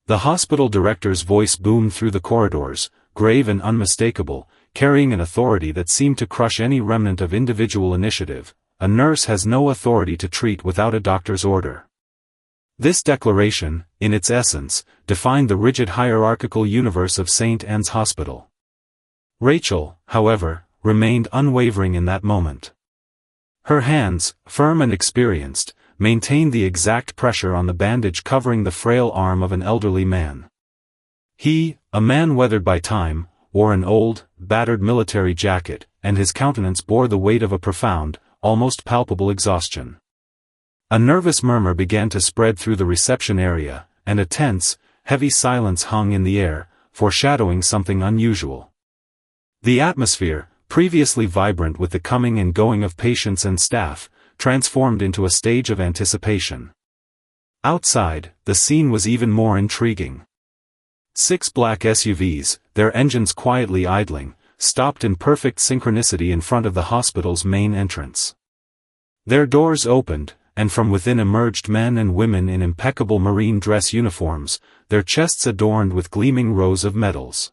The hospital director's voice boomed through the corridors, grave and unmistakable, carrying an authority that seemed to crush any remnant of individual initiative. A nurse has no authority to treat without a doctor's order. This declaration, in its essence, defined the rigid hierarchical universe of St. Anne's Hospital. Rachel, however, remained unwavering in that moment. Her hands, firm and experienced, maintained the exact pressure on the bandage covering the frail arm of an elderly man. He, a man weathered by time, wore an old, battered military jacket, and his countenance bore the weight of a profound, almost palpable exhaustion. A nervous murmur began to spread through the reception area, and a tense, heavy silence hung in the air, foreshadowing something unusual. The atmosphere, previously vibrant with the coming and going of patients and staff, transformed into a stage of anticipation. Outside, the scene was even more intriguing. 6 black SUVs, their engines quietly idling, stopped in perfect synchronicity in front of the hospital's main entrance. Their doors opened, and from within emerged men and women in impeccable marine dress uniforms, their chests adorned with gleaming rows of medals.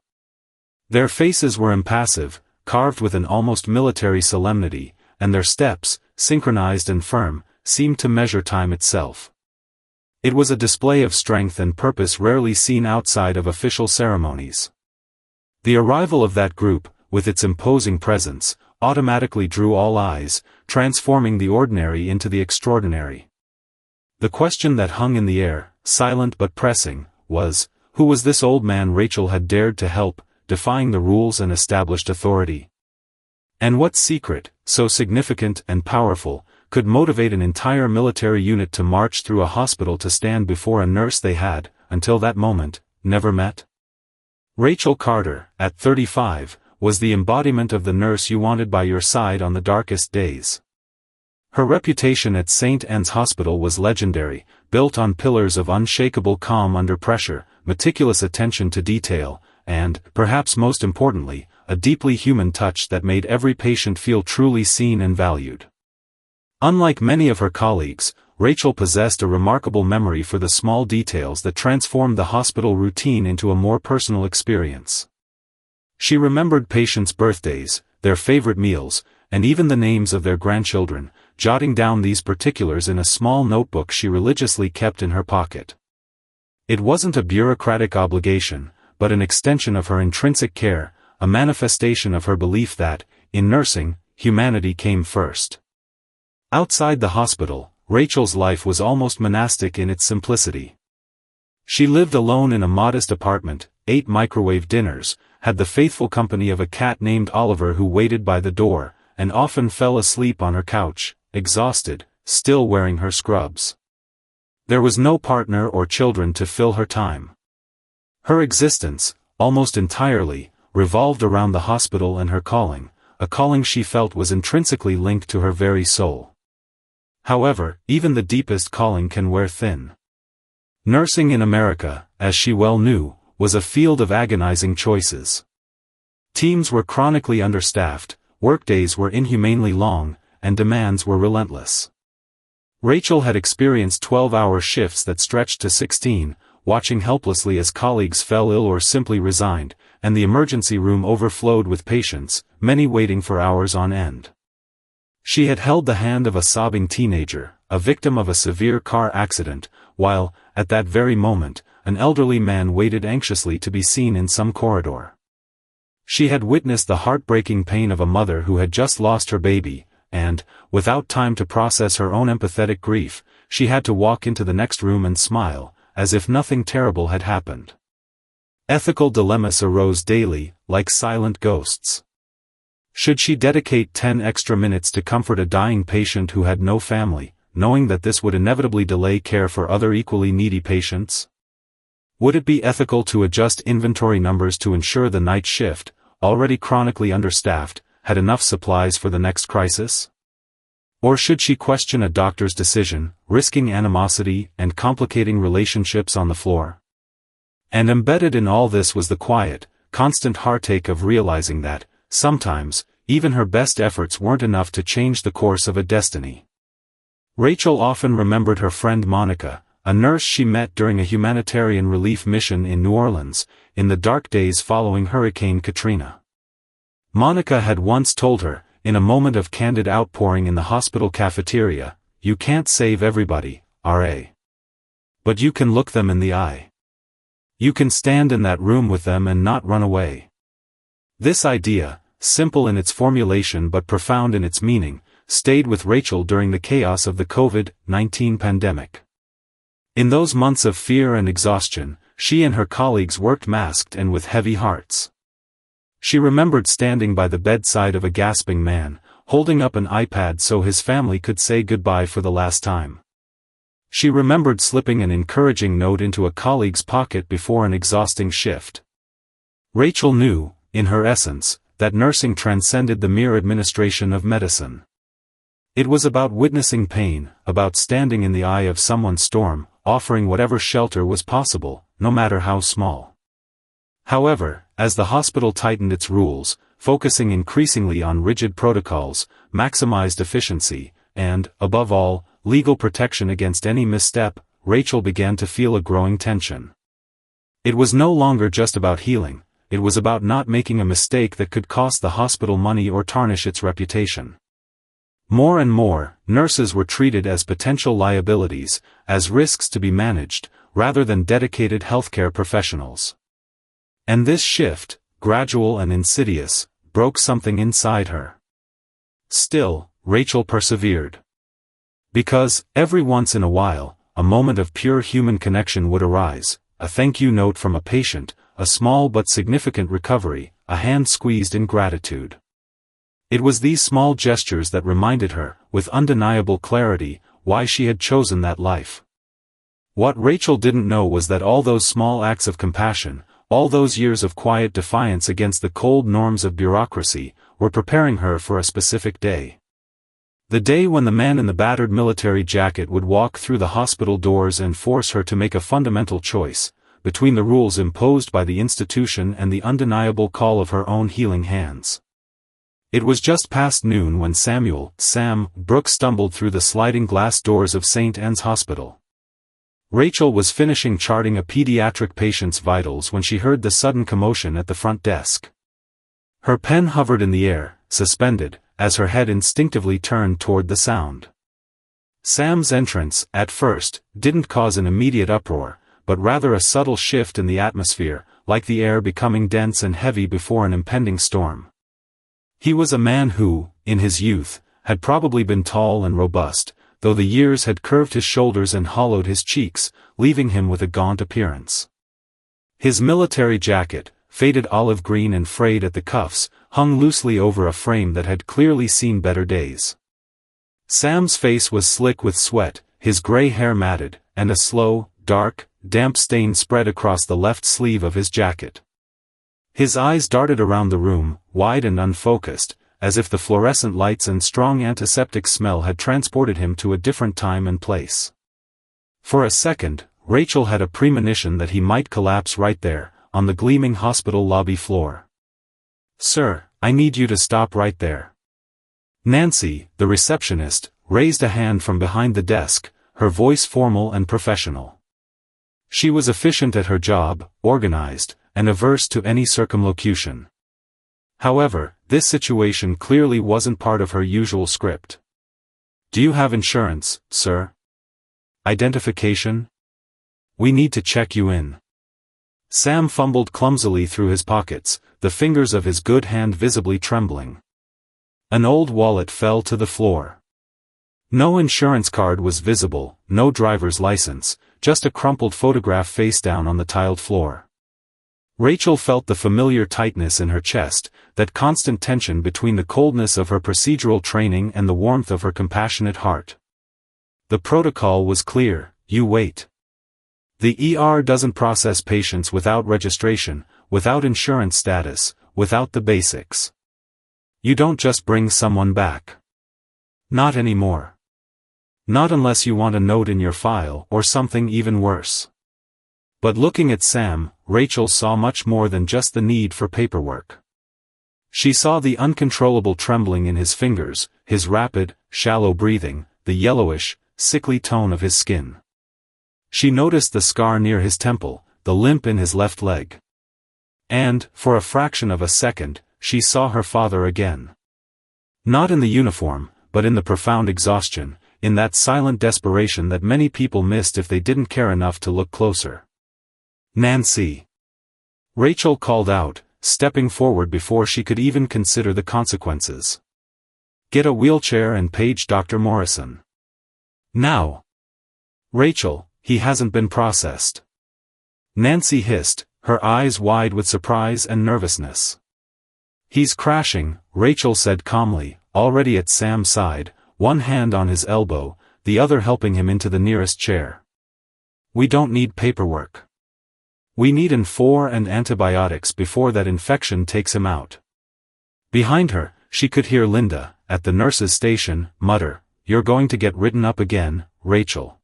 Their faces were impassive, carved with an almost military solemnity, and their steps, synchronized and firm, seemed to measure time itself. It was a display of strength and purpose rarely seen outside of official ceremonies. The arrival of that group, with its imposing presence, automatically drew all eyes, transforming the ordinary into the extraordinary. The question that hung in the air, silent but pressing, was, who was this old man Rachel had dared to help, defying the rules and established authority? And what secret, so significant and powerful, could motivate an entire military unit to march through a hospital to stand before a nurse they had, until that moment, never met? Rachel Carter, at 35, was the embodiment of the nurse you wanted by your side on the darkest days. Her reputation at St. Anne's Hospital was legendary, built on pillars of unshakable calm under pressure, meticulous attention to detail, and, perhaps most importantly, a deeply human touch that made every patient feel truly seen and valued. Unlike many of her colleagues, Rachel possessed a remarkable memory for the small details that transformed the hospital routine into a more personal experience. She remembered patients' birthdays, their favorite meals, and even the names of their grandchildren, jotting down these particulars in a small notebook she religiously kept in her pocket. It wasn't a bureaucratic obligation, but an extension of her intrinsic care, a manifestation of her belief that, in nursing, humanity came first. Outside the hospital, Rachel's life was almost monastic in its simplicity. She lived alone in a modest apartment, ate microwave dinners, had the faithful company of a cat named Oliver who waited by the door, and often fell asleep on her couch, exhausted, still wearing her scrubs. There was no partner or children to fill her time. Her existence, almost entirely, revolved around the hospital and her calling, a calling she felt was intrinsically linked to her very soul. However, even the deepest calling can wear thin. Nursing in America, as she well knew, was a field of agonizing choices. Teams were chronically understaffed, workdays were inhumanely long, and demands were relentless. Rachel had experienced 12-hour shifts that stretched to 16, watching helplessly as colleagues fell ill or simply resigned, and the emergency room overflowed with patients, many waiting for hours on end. She had held the hand of a sobbing teenager, a victim of a severe car accident, while, at that very moment, an elderly man waited anxiously to be seen in some corridor. She had witnessed the heartbreaking pain of a mother who had just lost her baby, and, without time to process her own empathetic grief, she had to walk into the next room and smile, as if nothing terrible had happened. Ethical dilemmas arose daily, like silent ghosts. Should she dedicate 10 extra minutes to comfort a dying patient who had no family, knowing that this would inevitably delay care for other equally needy patients? Would it be ethical to adjust inventory numbers to ensure the night shift, already chronically understaffed, had enough supplies for the next crisis? Or should she question a doctor's decision, risking animosity and complicating relationships on the floor? And embedded in all this was the quiet, constant heartache of realizing that, sometimes, even her best efforts weren't enough to change the course of a destiny. Rachel often remembered her friend Monica, a nurse she met during a humanitarian relief mission in New Orleans, in the dark days following Hurricane Katrina. Monica had once told her, in a moment of candid outpouring in the hospital cafeteria, "You can't save everybody, R.A. But you can look them in the eye. You can stand in that room with them and not run away." This idea, simple in its formulation but profound in its meaning, stayed with Rachel during the chaos of the COVID-19 pandemic. In those months of fear and exhaustion, she and her colleagues worked masked and with heavy hearts. She remembered standing by the bedside of a gasping man, holding up an iPad so his family could say goodbye for the last time. She remembered slipping an encouraging note into a colleague's pocket before an exhausting shift. Rachel knew, in her essence, that nursing transcended the mere administration of medicine. It was about witnessing pain, about standing in the eye of someone's storm, offering whatever shelter was possible, no matter how small. However, as the hospital tightened its rules, focusing increasingly on rigid protocols, maximized efficiency, and, above all, legal protection against any misstep, Rachel began to feel a growing tension. It was no longer just about healing, it was about not making a mistake that could cost the hospital money or tarnish its reputation. More and more, nurses were treated as potential liabilities, as risks to be managed, rather than dedicated healthcare professionals. And this shift, gradual and insidious, broke something inside her. Still, Rachel persevered. Because, every once in a while, a moment of pure human connection would arise, a thank you note from a patient, a small but significant recovery, a hand squeezed in gratitude. It was these small gestures that reminded her, with undeniable clarity, why she had chosen that life. What Rachel didn't know was that all those small acts of compassion, all those years of quiet defiance against the cold norms of bureaucracy, were preparing her for a specific day. The day when the man in the battered military jacket would walk through the hospital doors and force her to make a fundamental choice, between the rules imposed by the institution and the undeniable call of her own healing hands. It was just past noon when Sam Brooks stumbled through the sliding glass doors of St. Anne's Hospital. Rachel was finishing charting a pediatric patient's vitals when she heard the sudden commotion at the front desk. Her pen hovered in the air, suspended, as her head instinctively turned toward the sound. Sam's entrance, at first, didn't cause an immediate uproar, but rather a subtle shift in the atmosphere, like the air becoming dense and heavy before an impending storm. He was a man who, in his youth, had probably been tall and robust, though the years had curved his shoulders and hollowed his cheeks, leaving him with a gaunt appearance. His military jacket, faded olive green and frayed at the cuffs, hung loosely over a frame that had clearly seen better days. Sam's face was slick with sweat, his gray hair matted, and a slow, dark, damp stain spread across the left sleeve of his jacket. His eyes darted around the room, wide and unfocused, as if the fluorescent lights and strong antiseptic smell had transported him to a different time and place. For a second, Rachel had a premonition that he might collapse right there, on the gleaming hospital lobby floor. "Sir, I need you to stop right there." Nancy, the receptionist, raised a hand from behind the desk, her voice formal and professional. She was efficient at her job, organized, and averse to any circumlocution. However, this situation clearly wasn't part of her usual script. "Do you have insurance, sir? Identification? We need to check you in." Sam fumbled clumsily through his pockets, the fingers of his good hand visibly trembling. An old wallet fell to the floor. No insurance card was visible, no driver's license, just a crumpled photograph face down on the tiled floor. Rachel felt the familiar tightness in her chest, that constant tension between the coldness of her procedural training and the warmth of her compassionate heart. The protocol was clear: you wait. The ER doesn't process patients without registration, without insurance status, without the basics. You don't just bring someone back. Not anymore. Not unless you want a note in your file or something even worse. But looking at Sam, Rachel saw much more than just the need for paperwork. She saw the uncontrollable trembling in his fingers, his rapid, shallow breathing, the yellowish, sickly tone of his skin. She noticed the scar near his temple, the limp in his left leg. And, for a fraction of a second, she saw her father again. Not in the uniform, but in the profound exhaustion, in that silent desperation that many people missed if they didn't care enough to look closer. "Nancy!" Rachel called out, stepping forward before she could even consider the consequences. "Get a wheelchair and page Dr. Morrison. Now!" "Rachel, he hasn't been processed," Nancy hissed, her eyes wide with surprise and nervousness. "He's crashing," Rachel said calmly, already at Sam's side, one hand on his elbow, the other helping him into the nearest chair. "We don't need paperwork. We need N4 and antibiotics before that infection takes him out." Behind her, she could hear Linda, at the nurse's station, mutter, "You're going to get written up again, Rachel."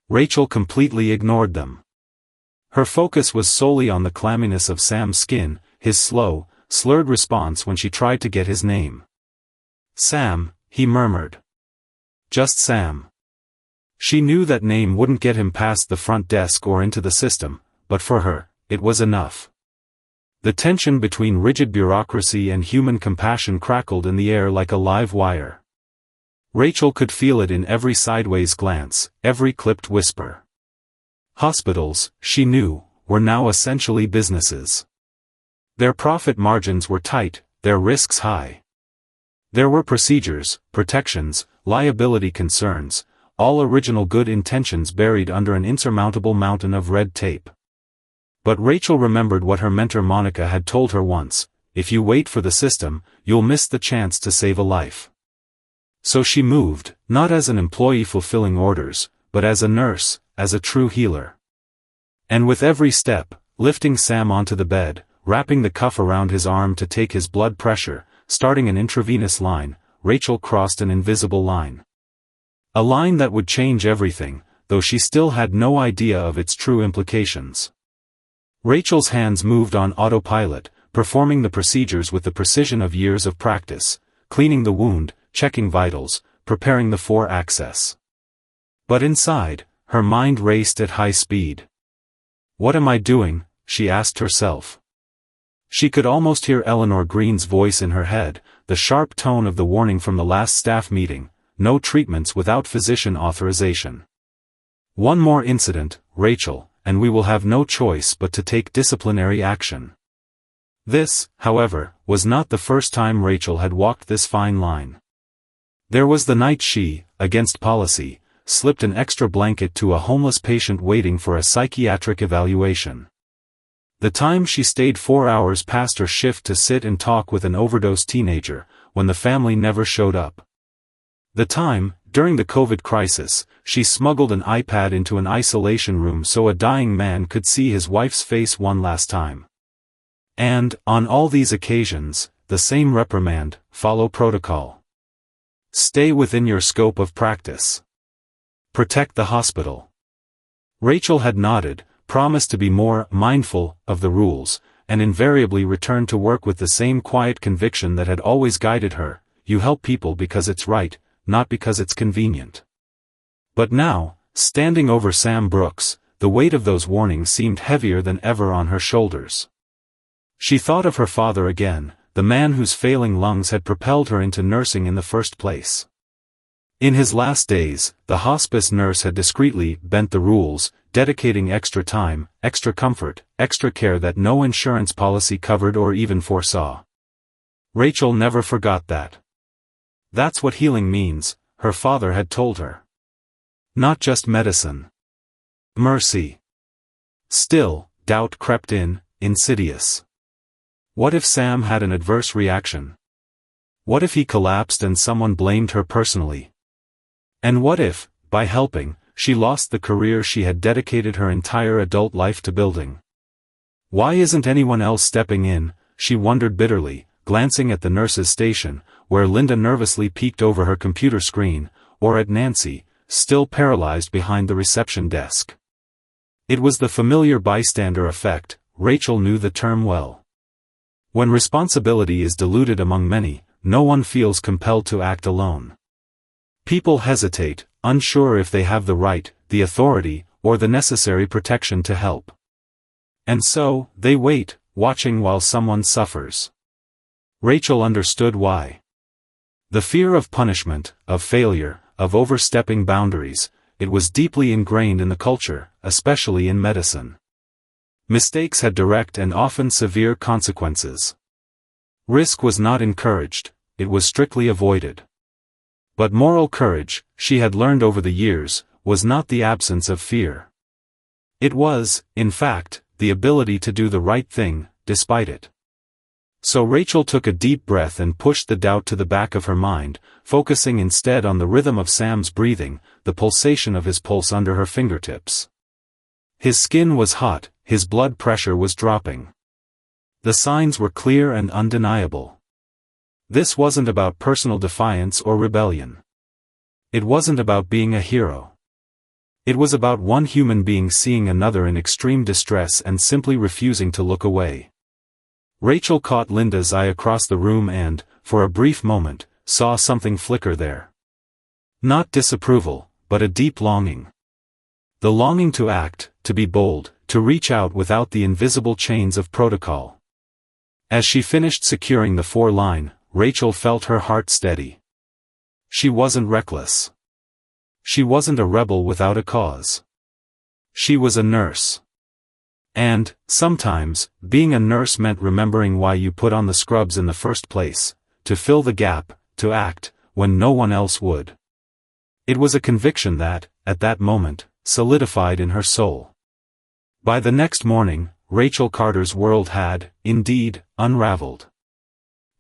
Rachel completely ignored them. Her focus was solely on the clamminess of Sam's skin, his slow, slurred response when she tried to get his name. "Sam," he murmured. Just Sam. She knew that name wouldn't get him past the front desk or into the system, but for her, it was enough. The tension between rigid bureaucracy and human compassion crackled in the air like a live wire. Rachel could feel it in every sideways glance, every clipped whisper. Hospitals, she knew, were now essentially businesses. Their profit margins were tight, their risks high. There were procedures, protections, liability concerns, all original good intentions buried under an insurmountable mountain of red tape. But Rachel remembered what her mentor Monica had told her once: if you wait for the system, you'll miss the chance to save a life. So she moved, not as an employee fulfilling orders, but as a nurse, as a true healer. And with every step, lifting Sam onto the bed, wrapping the cuff around his arm to take his blood pressure, starting an intravenous line, Rachel crossed an invisible line. A line that would change everything, though she still had no idea of its true implications. Rachel's hands moved on autopilot, performing the procedures with the precision of years of practice, cleaning the wound, checking vitals, preparing the for access. But inside, her mind raced at high speed. "What am I doing?" she asked herself. She could almost hear Eleanor Green's voice in her head, the sharp tone of the warning from the last staff meeting: no treatments without physician authorization. One more incident, Rachel, and we will have no choice but to take disciplinary action. This, however, was not the first time Rachel had walked this fine line. There was the night she, against policy, slipped an extra blanket to a homeless patient waiting for a psychiatric evaluation. The time she stayed 4 hours past her shift to sit and talk with an overdosed teenager, when the family never showed up. The time, during the COVID crisis, she smuggled an iPad into an isolation room so a dying man could see his wife's face one last time. And, on all these occasions, the same reprimand: follow protocol. Stay within your scope of practice. Protect the hospital. Rachel had nodded, promised to be more mindful of the rules, and invariably returned to work with the same quiet conviction that had always guided her: you help people because it's right, not because it's convenient. But now, standing over Sam Brooks, the weight of those warnings seemed heavier than ever on her shoulders. She thought of her father again, the man whose failing lungs had propelled her into nursing in the first place. In his last days, the hospice nurse had discreetly bent the rules, dedicating extra time, extra comfort, extra care that no insurance policy covered or even foresaw. Rachel never forgot that. That's what healing means, her father had told her. Not just medicine. Mercy. Still, doubt crept in, insidious. What if Sam had an adverse reaction? What if he collapsed and someone blamed her personally? And what if, by helping, she lost the career she had dedicated her entire adult life to building? Why isn't anyone else stepping in, she wondered bitterly, glancing at the nurse's station, where Linda nervously peeked over her computer screen, or at Nancy, still paralyzed behind the reception desk. It was the familiar bystander effect. Rachel knew the term well. When responsibility is diluted among many, no one feels compelled to act alone. People hesitate, unsure if they have the right, the authority, or the necessary protection to help. And so, they wait, watching while someone suffers. Rachel understood why. The fear of punishment, of failure, of overstepping boundaries, it was deeply ingrained in the culture, especially in medicine. Mistakes had direct and often severe consequences. Risk was not encouraged, it was strictly avoided. But moral courage, she had learned over the years, was not the absence of fear. It was, in fact, the ability to do the right thing, despite it. So Rachel took a deep breath and pushed the doubt to the back of her mind, focusing instead on the rhythm of Sam's breathing, the pulsation of his pulse under her fingertips. His skin was hot, his blood pressure was dropping. The signs were clear and undeniable. This wasn't about personal defiance or rebellion. It wasn't about being a hero. It was about one human being seeing another in extreme distress and simply refusing to look away. Rachel caught Linda's eye across the room and, for a brief moment, saw something flicker there. Not disapproval, but a deep longing. The longing to act, to be bold, to reach out without the invisible chains of protocol. As she finished securing the 4-line, Rachel felt her heart steady. She wasn't reckless. She wasn't a rebel without a cause. She was a nurse. And, sometimes, being a nurse meant remembering why you put on the scrubs in the first place, to fill the gap, to act, when no one else would. It was a conviction that, at that moment, solidified in her soul. By the next morning, Rachel Carter's world had, indeed, unraveled.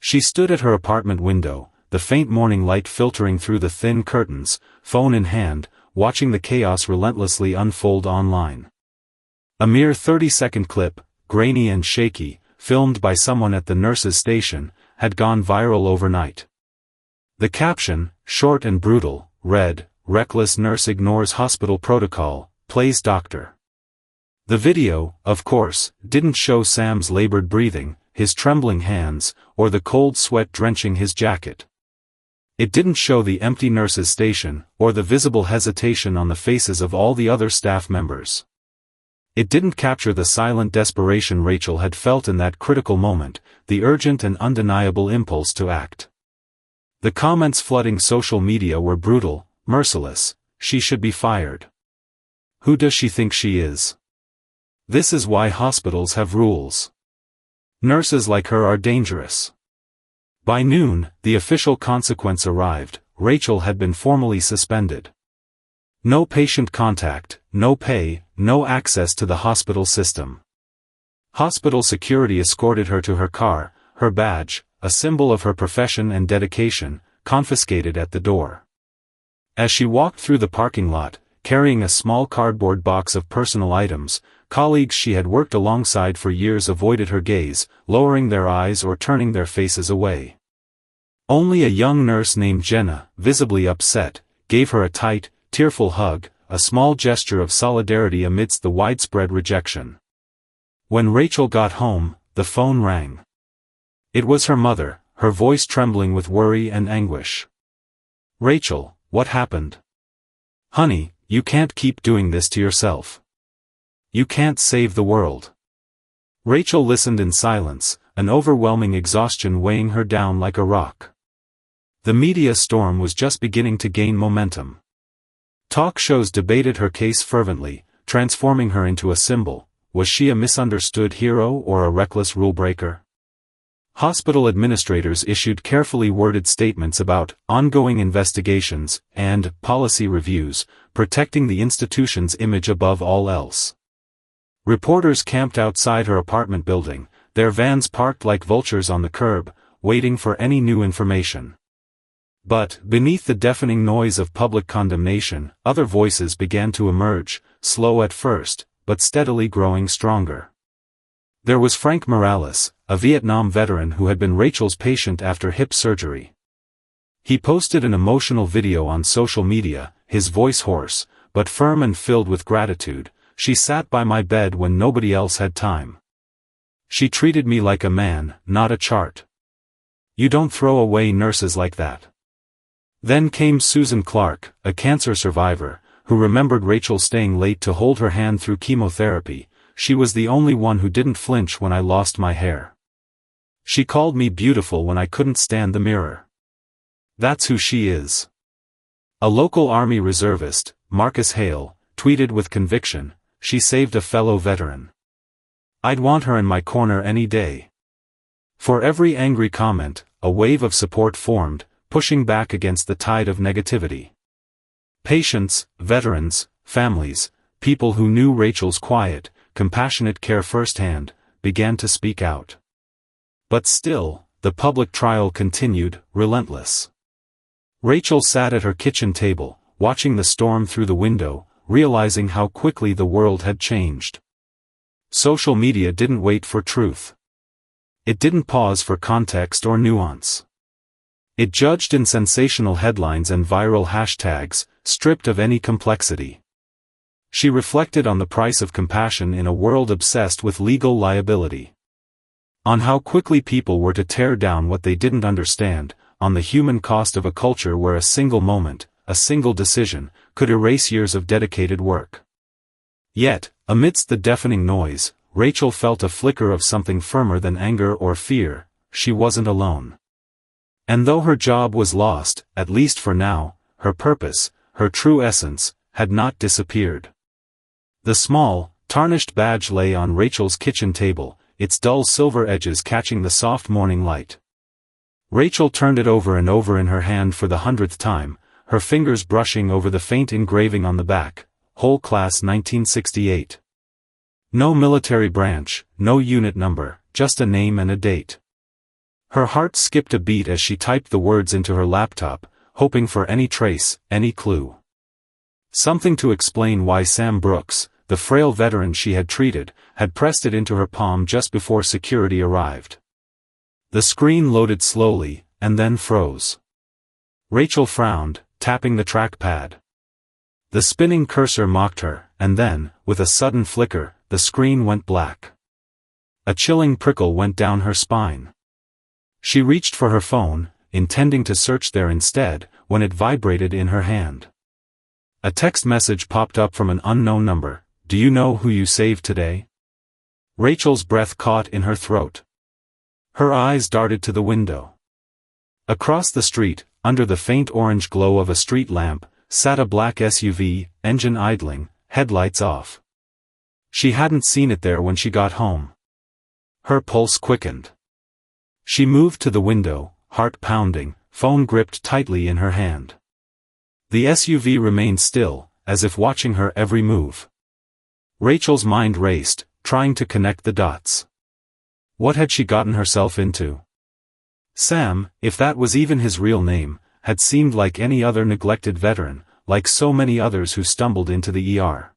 She stood at her apartment window, the faint morning light filtering through the thin curtains, phone in hand, watching the chaos relentlessly unfold online. A mere 30-second clip, grainy and shaky, filmed by someone at the nurse's station, had gone viral overnight. The caption, short and brutal, read, "Reckless nurse ignores hospital protocol, plays doctor." The video, of course, didn't show Sam's labored breathing, his trembling hands, or the cold sweat drenching his jacket. It didn't show the empty nurse's station, or the visible hesitation on the faces of all the other staff members. It didn't capture the silent desperation Rachel had felt in that critical moment, the urgent and undeniable impulse to act. The comments flooding social media were brutal, merciless. She should be fired. Who does she think she is? This is why hospitals have rules. Nurses like her are dangerous. By noon, the official consequence arrived. Rachel had been formally suspended. No patient contact, no pay, no access to the hospital system. Hospital security escorted her to her car, her badge, a symbol of her profession and dedication, confiscated at the door. As she walked through the parking lot, carrying a small cardboard box of personal items, colleagues she had worked alongside for years avoided her gaze, lowering their eyes or turning their faces away. Only a young nurse named Jenna, visibly upset, gave her a tight, tearful hug, a small gesture of solidarity amidst the widespread rejection. When Rachel got home, the phone rang. It was her mother, her voice trembling with worry and anguish. "Rachel, what happened? Honey, you can't keep doing this to yourself. You can't save the world." Rachel listened in silence, an overwhelming exhaustion weighing her down like a rock. The media storm was just beginning to gain momentum. Talk shows debated her case fervently, transforming her into a symbol. Was she a misunderstood hero or a reckless rule-breaker? Hospital administrators issued carefully worded statements about ongoing investigations and policy reviews, protecting the institution's image above all else. Reporters camped outside her apartment building, their vans parked like vultures on the curb, waiting for any new information. But, beneath the deafening noise of public condemnation, other voices began to emerge, slow at first, but steadily growing stronger. There was Frank Morales, a Vietnam veteran who had been Rachel's patient after hip surgery. He posted an emotional video on social media, his voice hoarse, but firm and filled with gratitude. "She sat by my bed when nobody else had time. She treated me like a man, not a chart. You don't throw away nurses like that." Then came Susan Clark, a cancer survivor, who remembered Rachel staying late to hold her hand through chemotherapy. She was the only one who didn't flinch when I lost my hair. She called me beautiful when I couldn't stand the mirror. That's who she is. A local Army reservist, Marcus Hale, tweeted with conviction, "She saved a fellow veteran. I'd want her in my corner any day." For every angry comment, a wave of support formed, pushing back against the tide of negativity. Patients, veterans, families, people who knew Rachel's quiet, compassionate care firsthand, began to speak out. But still, the public trial continued, relentless. Rachel sat at her kitchen table, watching the storm through the window, realizing how quickly the world had changed. Social media didn't wait for truth. It didn't pause for context or nuance. It judged in sensational headlines and viral hashtags, stripped of any complexity. She reflected on the price of compassion in a world obsessed with legal liability. On how quickly people were to tear down what they didn't understand, on the human cost of a culture where a single moment, a single decision, could erase years of dedicated work. Yet, amidst the deafening noise, Rachel felt a flicker of something firmer than anger or fear. She wasn't alone. And though her job was lost, at least for now, her purpose, her true essence, had not disappeared. The small, tarnished badge lay on Rachel's kitchen table, its dull silver edges catching the soft morning light. Rachel turned it over and over in her hand for the 100th time, her fingers brushing over the faint engraving on the back, Whole Class 1968. No military branch, no unit number, just a name and a date. Her heart skipped a beat as she typed the words into her laptop, hoping for any trace, any clue. Something to explain why Sam Brooks, the frail veteran she had treated, had pressed it into her palm just before security arrived. The screen loaded slowly, and then froze. Rachel frowned, tapping the trackpad. The spinning cursor mocked her, and then, with a sudden flicker, the screen went black. A chilling prickle went down her spine. She reached for her phone, intending to search there instead, when it vibrated in her hand. A text message popped up from an unknown number. "Do you know who you saved today?" Rachel's breath caught in her throat. Her eyes darted to the window. Across the street, under the faint orange glow of a street lamp, sat a black SUV, engine idling, headlights off. She hadn't seen it there when she got home. Her pulse quickened. She moved to the window, heart pounding, phone gripped tightly in her hand. The SUV remained still, as if watching her every move. Rachel's mind raced, trying to connect the dots. What had she gotten herself into? Sam, if that was even his real name, had seemed like any other neglected veteran, like so many others who stumbled into the ER.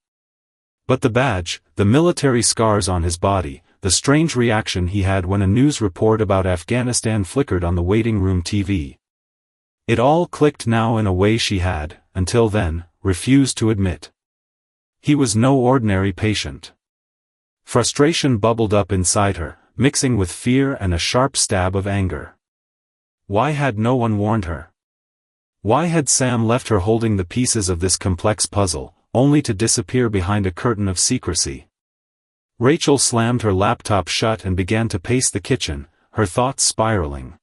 But the badge, the military scars on his body, the strange reaction he had when a news report about Afghanistan flickered on the waiting room TV. It all clicked now in a way she had, until then, refused to admit. He was no ordinary patient. Frustration bubbled up inside her, mixing with fear and a sharp stab of anger. Why had no one warned her? Why had Sam left her holding the pieces of this complex puzzle, only to disappear behind a curtain of secrecy? Rachel slammed her laptop shut and began to pace the kitchen, her thoughts spiraling.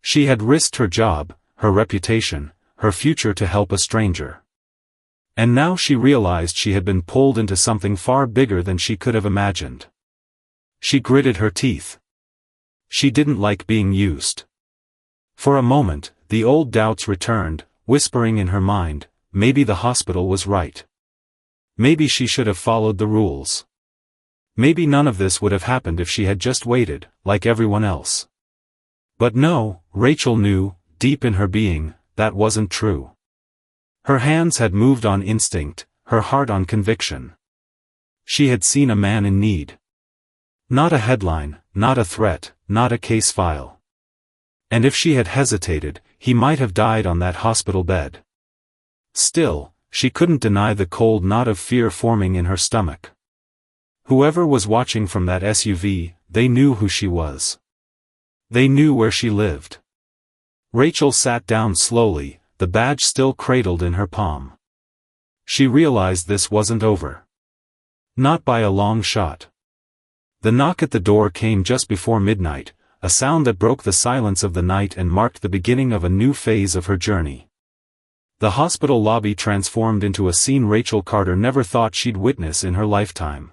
She had risked her job, her reputation, her future to help a stranger. And now she realized she had been pulled into something far bigger than she could have imagined. She gritted her teeth. She didn't like being used. For a moment, the old doubts returned, whispering in her mind, maybe the hospital was right. Maybe she should have followed the rules. Maybe none of this would have happened if she had just waited, like everyone else. But no, Rachel knew, deep in her being, that wasn't true. Her hands had moved on instinct, her heart on conviction. She had seen a man in need. Not a headline, not a threat, not a case file. And if she had hesitated, he might have died on that hospital bed. Still, she couldn't deny the cold knot of fear forming in her stomach. Whoever was watching from that SUV, they knew who she was. They knew where she lived. Rachel sat down slowly, the badge still cradled in her palm. She realized this wasn't over. Not by a long shot. The knock at the door came just before midnight, a sound that broke the silence of the night and marked the beginning of a new phase of her journey. The hospital lobby transformed into a scene Rachel Carter never thought she'd witness in her lifetime.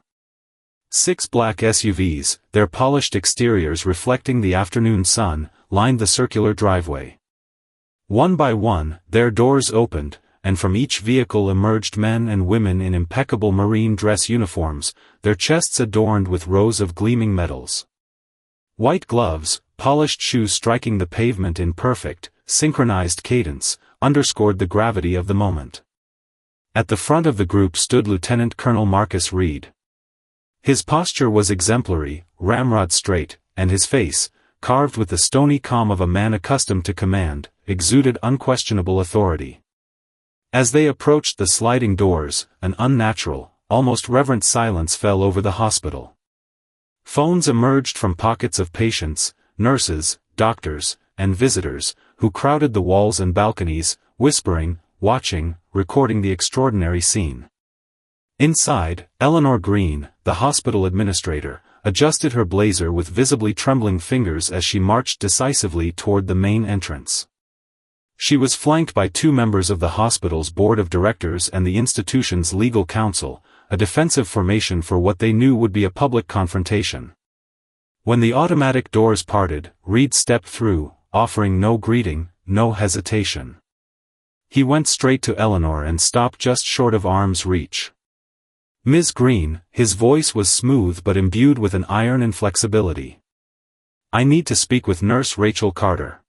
6 black SUVs, their polished exteriors reflecting the afternoon sun, lined the circular driveway. One by one, their doors opened, and from each vehicle emerged men and women in impeccable marine dress uniforms, their chests adorned with rows of gleaming medals. White gloves, polished shoes striking the pavement in perfect, synchronized cadence, underscored the gravity of the moment. At the front of the group stood Lieutenant Colonel Marcus Reed. His posture was exemplary, ramrod straight, and his face, carved with the stony calm of a man accustomed to command, exuded unquestionable authority. As they approached the sliding doors, an unnatural, almost reverent silence fell over the hospital. Phones emerged from pockets of patients, nurses, doctors, and visitors, who crowded the walls and balconies, whispering, watching, recording the extraordinary scene. Inside, Eleanor Green, the hospital administrator, adjusted her blazer with visibly trembling fingers as she marched decisively toward the main entrance. She was flanked by 2 members of the hospital's board of directors and the institution's legal counsel, a defensive formation for what they knew would be a public confrontation. When the automatic doors parted, Reed stepped through, offering no greeting, no hesitation. He went straight to Eleanor and stopped just short of arm's reach. "Ms. Green," his voice was smooth but imbued with an iron inflexibility. "I need to speak with Nurse Rachel Carter."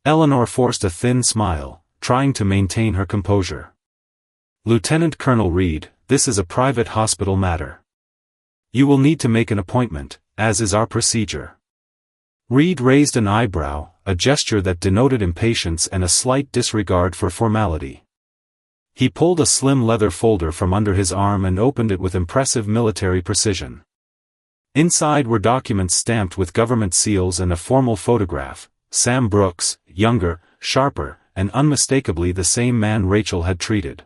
Eleanor forced a thin smile, trying to maintain her composure. "Lieutenant Colonel Reed, this is a private hospital matter. You will need to make an appointment, as is our procedure." Reed raised an eyebrow, a gesture that denoted impatience and a slight disregard for formality. He pulled a slim leather folder from under his arm and opened it with impressive military precision. Inside were documents stamped with government seals and a formal photograph: Sam Brooks, younger, sharper, and unmistakably the same man Rachel had treated.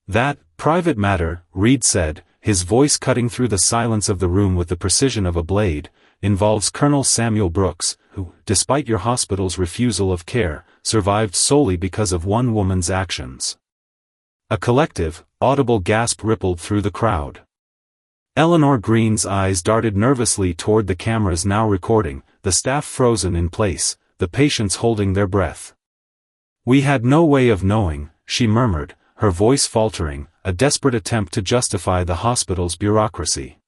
"That, private matter," Reed said, his voice cutting through the silence of the room with the precision of a blade, "involves Colonel Samuel Brooks, who, despite your hospital's refusal of care, survived solely because of one woman's actions." A collective, audible gasp rippled through the crowd. Eleanor Green's eyes darted nervously toward the cameras now recording, the staff frozen in place, the patients holding their breath. "We had no way of knowing," she murmured, her voice faltering, a desperate attempt to justify the hospital's bureaucracy.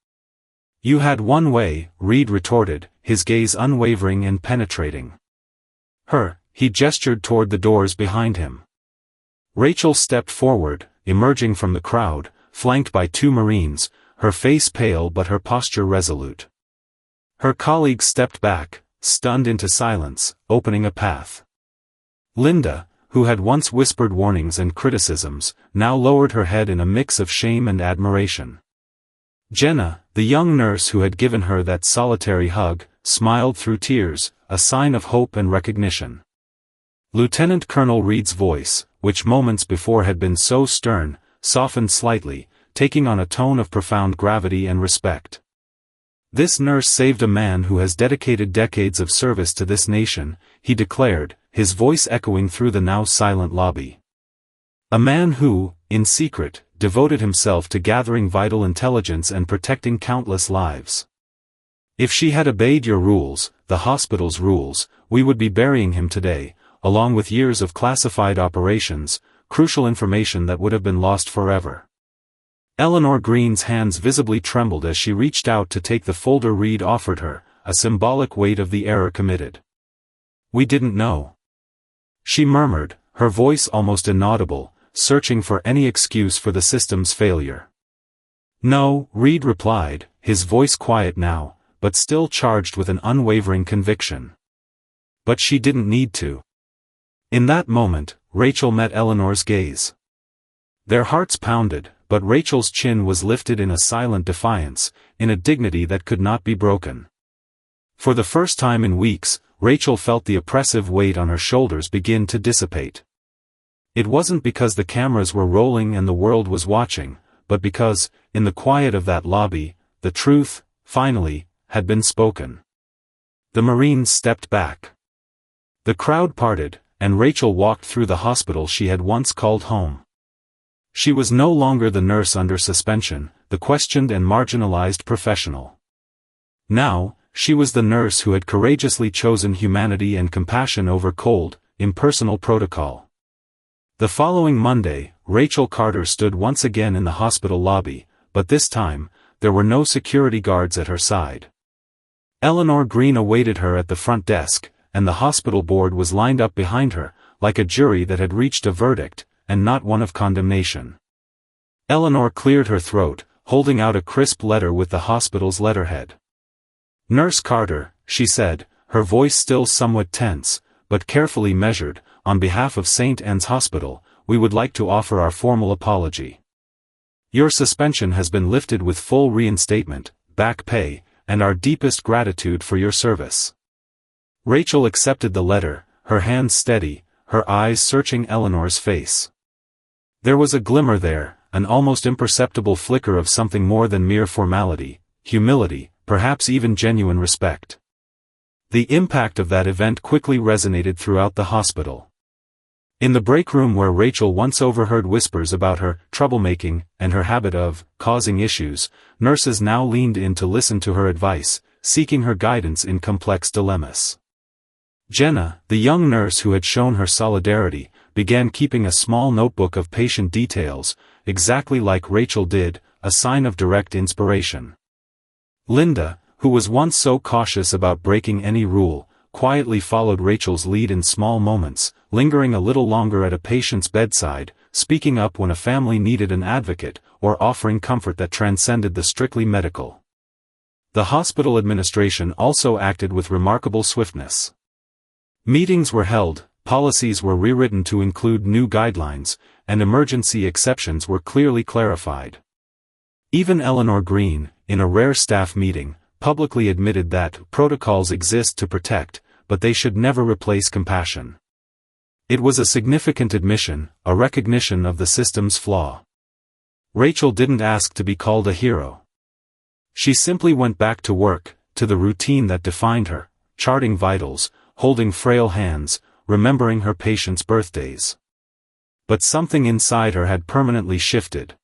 "You had one way," Reed retorted, his gaze unwavering and penetrating. He gestured toward the doors behind him. Rachel stepped forward, emerging from the crowd, flanked by 2 Marines, her face pale but her posture resolute. Her colleagues stepped back, stunned into silence, opening a path. Linda, who had once whispered warnings and criticisms, now lowered her head in a mix of shame and admiration. Jenna, the young nurse who had given her that solitary hug, smiled through tears, a sign of hope and recognition. Lieutenant Colonel Reed's voice, which moments before had been so stern, softened slightly, taking on a tone of profound gravity and respect. "This nurse saved a man who has dedicated decades of service to this nation," he declared, his voice echoing through the now silent lobby. "A man who, in secret, devoted himself to gathering vital intelligence and protecting countless lives. If she had obeyed your rules, the hospital's rules, we would be burying him today, along with years of classified operations, crucial information that would have been lost forever." Eleanor Green's hands visibly trembled as she reached out to take the folder Reed offered her, a symbolic weight of the error committed. "We didn't know," she murmured, her voice almost inaudible, searching for any excuse for the system's failure. "No," Reed replied, his voice quiet now, but still charged with an unwavering conviction. "But she didn't need to." In that moment, Rachel met Eleanor's gaze. Their hearts pounded, but Rachel's chin was lifted in a silent defiance, in a dignity that could not be broken. For the first time in weeks, Rachel felt the oppressive weight on her shoulders begin to dissipate. It wasn't because the cameras were rolling and the world was watching, but because, in the quiet of that lobby, the truth, finally, had been spoken. The Marines stepped back. The crowd parted, and Rachel walked through the hospital she had once called home. She was no longer the nurse under suspension, the questioned and marginalized professional. Now, she was the nurse who had courageously chosen humanity and compassion over cold, impersonal protocol. The following Monday, Rachel Carter stood once again in the hospital lobby, but this time, there were no security guards at her side. Eleanor Green awaited her at the front desk, and the hospital board was lined up behind her, like a jury that had reached a verdict, and not one of condemnation. Eleanor cleared her throat, holding out a crisp letter with the hospital's letterhead. "Nurse Carter," she said, her voice still somewhat tense, but carefully measured, "on behalf of St. Anne's Hospital, we would like to offer our formal apology. Your suspension has been lifted with full reinstatement, back pay, and our deepest gratitude for your service." Rachel accepted the letter, her hands steady, her eyes searching Eleanor's face. There was a glimmer there, an almost imperceptible flicker of something more than mere formality, humility, perhaps even genuine respect. The impact of that event quickly resonated throughout the hospital. In the break room where Rachel once overheard whispers about her troublemaking and her habit of causing issues, nurses now leaned in to listen to her advice, seeking her guidance in complex dilemmas. Jenna, the young nurse who had shown her solidarity, began keeping a small notebook of patient details, exactly like Rachel did, a sign of direct inspiration. Linda, who was once so cautious about breaking any rule, quietly followed Rachel's lead in small moments, lingering a little longer at a patient's bedside, speaking up when a family needed an advocate, or offering comfort that transcended the strictly medical. The hospital administration also acted with remarkable swiftness. Meetings were held, policies were rewritten to include new guidelines, and emergency exceptions were clearly clarified. Even Eleanor Green, in a rare staff meeting, publicly admitted that protocols exist to protect, but they should never replace compassion. It was a significant admission, a recognition of the system's flaw. Rachel didn't ask to be called a hero. She simply went back to work, to the routine that defined her, charting vitals, holding frail hands, remembering her patients' birthdays. But something inside her had permanently shifted.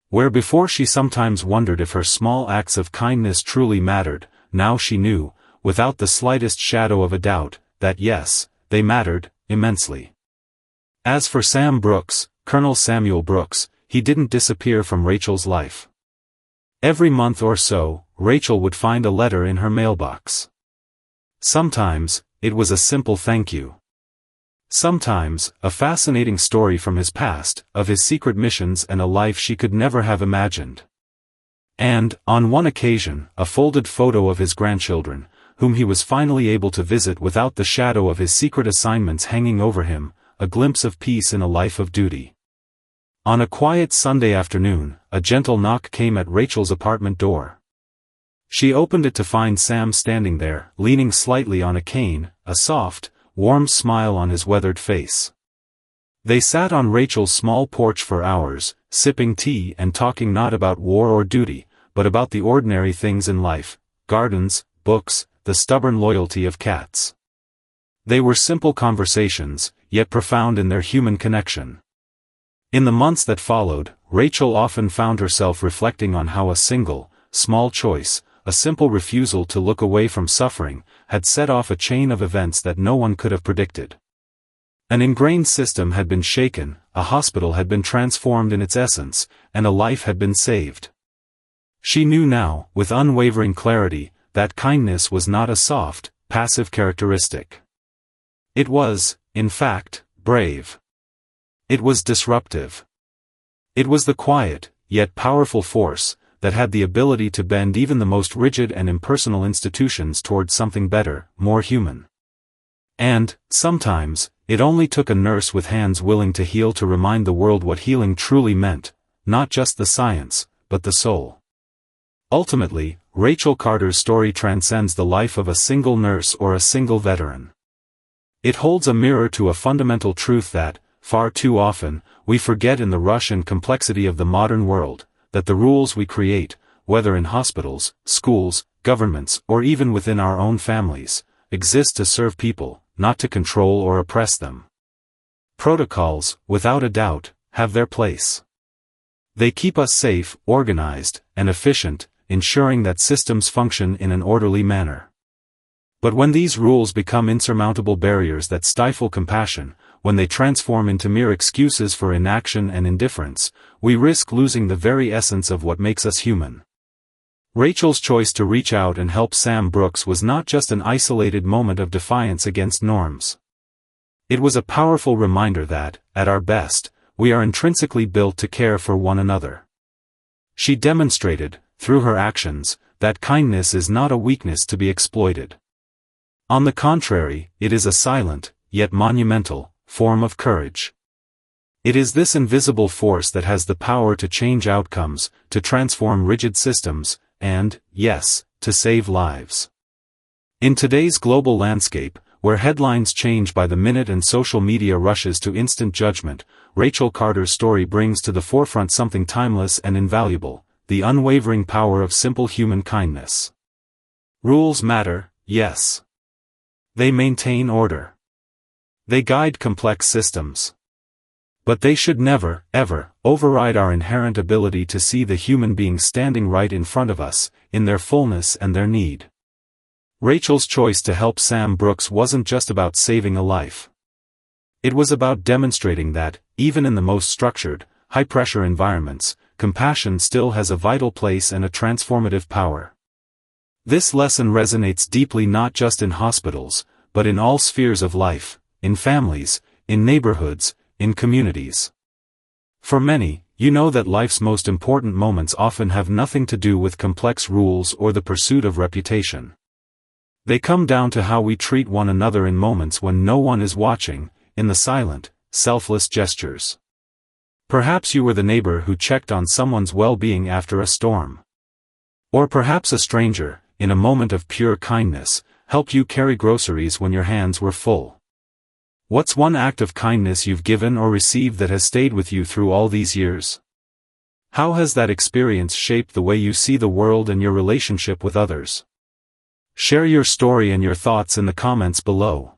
Where before she sometimes wondered if her small acts of kindness truly mattered, now she knew, without the slightest shadow of a doubt, that yes, they mattered, immensely. As for Sam Brooks, Colonel Samuel Brooks, he didn't disappear from Rachel's life. Every month or so, Rachel would find a letter in her mailbox. Sometimes, it was a simple thank you. Sometimes, a fascinating story from his past, of his secret missions and a life she could never have imagined. And, on one occasion, a folded photo of his grandchildren, whom he was finally able to visit without the shadow of his secret assignments hanging over him, a glimpse of peace in a life of duty. On a quiet Sunday afternoon, a gentle knock came at Rachel's apartment door. She opened it to find Sam standing there, leaning slightly on a cane, a soft, warm smile on his weathered face. They sat on Rachel's small porch for hours, sipping tea and talking not about war or duty, but about the ordinary things in life, gardens, books, the stubborn loyalty of cats. They were simple conversations, yet profound in their human connection. In the months that followed, Rachel often found herself reflecting on how a single, small choice, a simple refusal to look away from suffering, had set off a chain of events that no one could have predicted. An ingrained system had been shaken, a hospital had been transformed in its essence, and a life had been saved. She knew now, with unwavering clarity, that kindness was not a soft, passive characteristic. It was, in fact, brave. It was disruptive. It was the quiet, yet powerful force, that had the ability to bend even the most rigid and impersonal institutions toward something better, more human. And, sometimes, it only took a nurse with hands willing to heal to remind the world what healing truly meant, not just the science, but the soul. Ultimately, Rachel Carter's story transcends the life of a single nurse or a single veteran. It holds a mirror to a fundamental truth that, far too often, we forget in the rush and complexity of the modern world, that the rules we create, whether in hospitals, schools, governments, or even within our own families, exist to serve people, not to control or oppress them. Protocols, without a doubt, have their place. They keep us safe, organized, and efficient, ensuring that systems function in an orderly manner. But when these rules become insurmountable barriers that stifle compassion, when they transform into mere excuses for inaction and indifference, we risk losing the very essence of what makes us human. Rachel's choice to reach out and help Sam Brooks was not just an isolated moment of defiance against norms. It was a powerful reminder that, at our best, we are intrinsically built to care for one another. She demonstrated, through her actions, that kindness is not a weakness to be exploited. On the contrary, it is a silent, yet monumental, form of courage. It is this invisible force that has the power to change outcomes, to transform rigid systems, and, yes, to save lives. In today's global landscape, where headlines change by the minute and social media rushes to instant judgment, Rachel Carter's story brings to the forefront something timeless and invaluable: the unwavering power of simple human kindness. Rules matter, yes. They maintain order. They guide complex systems. But they should never, ever, override our inherent ability to see the human being standing right in front of us, in their fullness and their need. Rachel's choice to help Sam Brooks wasn't just about saving a life. It was about demonstrating that, even in the most structured, high-pressure environments, compassion still has a vital place and a transformative power. This lesson resonates deeply not just in hospitals, but in all spheres of life, in families, in neighborhoods, in communities. For many, you know that life's most important moments often have nothing to do with complex rules or the pursuit of reputation. They come down to how we treat one another in moments when no one is watching, in the silent, selfless gestures. Perhaps you were the neighbor who checked on someone's well-being after a storm. Or perhaps a stranger, in a moment of pure kindness, helped you carry groceries when your hands were full. What's one act of kindness you've given or received that has stayed with you through all these years? How has that experience shaped the way you see the world and your relationship with others? Share your story and your thoughts in the comments below.